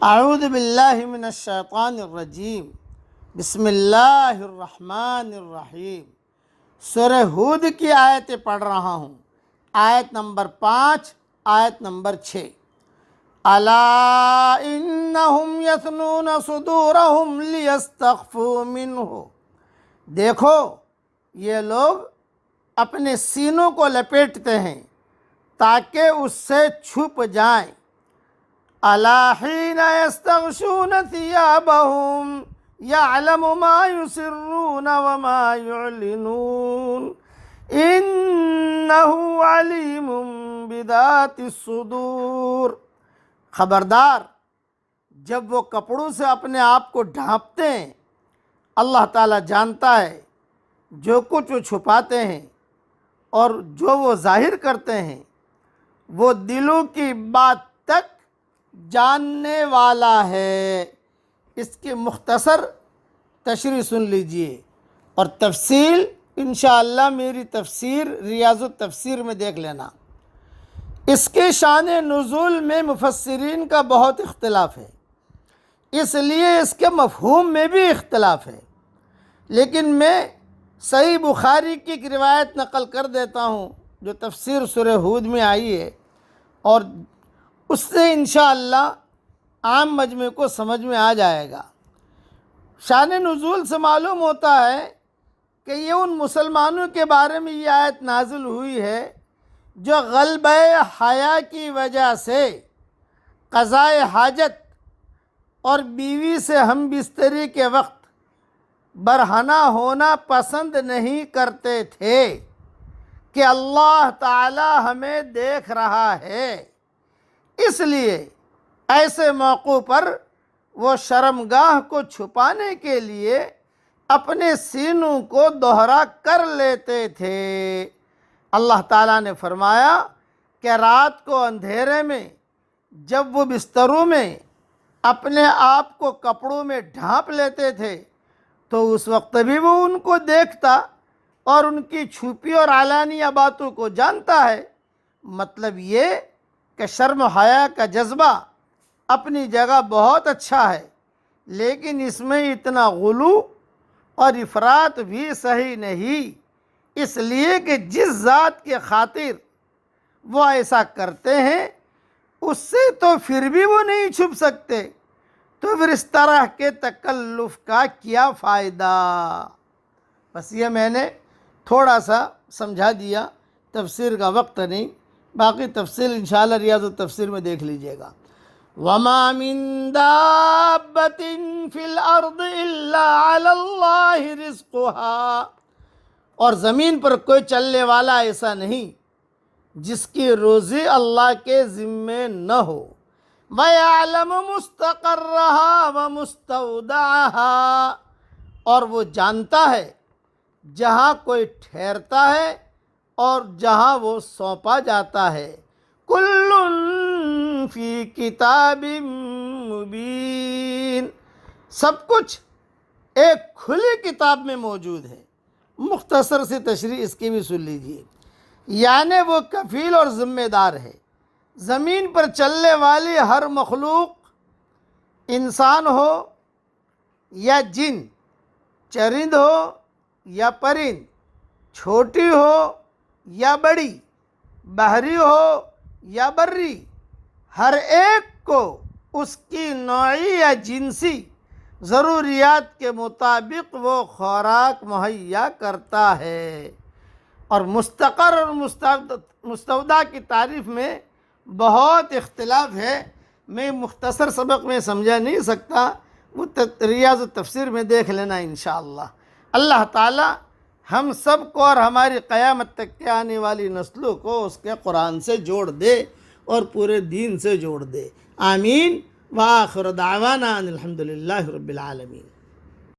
اعوذ باللہ من الشیطان الرجیم، بسم اللہ الرحمن الرحیم۔ سورہ ہود کی آیتیں پڑھ رہا ہوں، آیت نمبر 5، آیت نمبر 6۔ الا انہم یثنون صدورہم لیستخفوا منہ، دیکھو یہ لوگ اپنے سینوں کو لپیٹتے ہیں تاکہ اس سے چھپ جائیں۔ الا حین یستغشون ثیابہم یعلم ما یسرون وما یعلنون انہ علیم بذات الصدور۔ خبردار، جب وہ کپڑوں سے اپنے آپ کو ڈھانپتے ہیں، اللہ تعالیٰ جانتا ہے جو کچھ وہ چھپاتے ہیں اور جو وہ ظاہر کرتے ہیں، وہ دلوں کی بات تک جاننے والا ہے۔ اس کی مختصر تشریح سن لیجئے اور تفصیل انشاءاللہ میری تفسیر ریاض التفسیر میں دیکھ لینا۔ اس کے شان نزول میں مفسرین کا بہت اختلاف ہے، اس لیے اس کے مفہوم میں بھی اختلاف ہے، لیکن میں صحیح بخاری کی ایک روایت نقل کر دیتا ہوں جو تفسیر سورہ ہود میں آئی ہے، اور اس سے انشاءاللہ عام مجمع کو سمجھ میں آ جائے گا۔ شان نزول سے معلوم ہوتا ہے کہ یہ ان مسلمانوں کے بارے میں یہ آیت نازل ہوئی ہے جو غلبہ حیا کی وجہ سے قضائے حاجت اور بیوی سے ہم بستری کے وقت برہنہ ہونا پسند نہیں کرتے تھے کہ اللہ تعالی ہمیں دیکھ رہا ہے، اس لیے ایسے موقعوں پر وہ شرمگاہ کو چھپانے کے لیے اپنے سینوں کو دوہرا کر لیتے تھے۔ اللہ تعالیٰ نے فرمایا کہ رات کو اندھیرے میں جب وہ بستروں میں اپنے آپ کو کپڑوں میں ڈھانپ لیتے تھے تو اس وقت بھی وہ ان کو دیکھتا اور ان کی چھپی اور علانیہ باتوں کو جانتا ہے۔ مطلب یہ کہ شرم و حیا کا جذبہ اپنی جگہ بہت اچھا ہے، لیکن اس میں اتنا غلو اور افراط بھی صحیح نہیں، اس لیے کہ جس ذات کے خاطر وہ ایسا کرتے ہیں اس سے تو پھر بھی وہ نہیں چھپ سکتے، تو پھر اس طرح کے تکلف کا کیا فائدہ۔ بس یہ میں نے تھوڑا سا سمجھا دیا، تفسیر کا وقت نہیں، باقی تفصیل انشاءاللہ ریاض التفسیر میں دیکھ لیجئے گا۔ وَمَا مِن دَابَّةٍ فِي الْأَرْضِ إِلَّا عَلَى اللَّهِ رِزْقُهَا، اور زمین پر کوئی چلنے والا ایسا نہیں جس کی روزی اللہ کے ذمے نہ ہو۔ وَيَعْلَمُ مُسْتَقَرَّهَا وَمُسْتَوْدَعَهَا، اور وہ جانتا ہے جہاں کوئی ٹھہرتا ہے اور جہاں وہ سونپا جاتا ہے۔ کُلٌّ فی کتاب مبین، سب کچھ ایک کھلی کتاب میں موجود ہے۔ مختصر سی تشریح اس کی بھی سن لیجیے، یعنی وہ کفیل اور ذمہ دار ہے۔ زمین پر چلنے والی ہر مخلوق، انسان ہو یا جن، چرند ہو یا پرند، چھوٹی ہو یا بڑی، بحری ہو یا بری، ہر ایک کو اس کی نوعی یا جنسی ضروریات کے مطابق وہ خوراک مہیا کرتا ہے۔ اور مستقر اور مستودع کی تعریف میں بہت اختلاف ہے، میں مختصر سبق میں سمجھا نہیں سکتا، وہ ریاض التفسیر میں دیکھ لینا انشاءاللہ۔ اللہ تعالی ہم سب کو اور ہماری قیامت تک کے آنے والی نسلوں کو اس کے قرآن سے جوڑ دے اور پورے دین سے جوڑ دے، آمین۔ وآخر دعوانا ان الحمدللہ رب العالمین۔